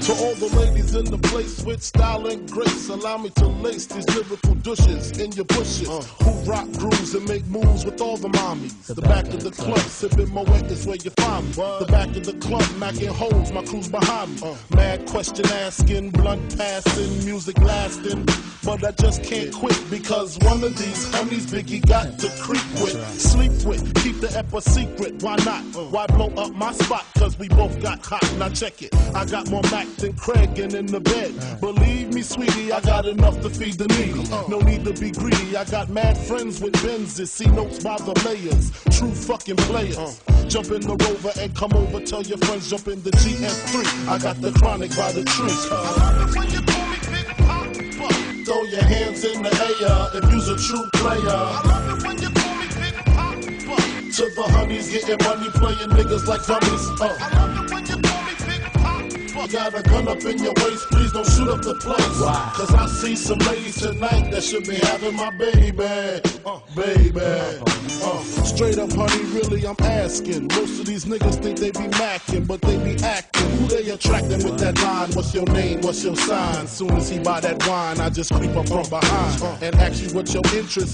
To all the ladies in the place with style and grace, allow me to lace these lyrical douches in your bushes. Who rock grooves and make moves with all the mommies. The back of the club, sipping Moet is where you find me. The back of the club, macking holes, my crew's behind me. Mad question asking, blunt passing, music lasting. But I just can't quit because one of these homies Biggie got to creep with, sleep with, keep the ep a secret. Why not? Why blow up my spot? Cause we both got hot. Now check it. I got more Mac than Craig and in the bed. Believe me, sweetie, I got enough to feed the needy. No need to be greedy. I got mad friends with Benzes. See notes by the layers. True fucking players. Jump in the Rover and come over. Tell your friends jump in the GM3. I got the chronic by the tree. I love it when you call me Big Papa. Throw your hands in the air if you's a true player. I love it when you call me Big Papa. To the honeys getting money, playing niggas like dummies. I love it when you call me Big Papa. Got a gun up in your waist, please don't shoot up the place. Why? Cause I see some ladies tonight that should be having my baby. Straight up, honey, really, I'm asking. Most of these niggas think they be macking, but they be acting. Who they attracting with that line? What's your name? What's your sign? Soon as he buy that wine, I just creep up from behind and ask you what your interest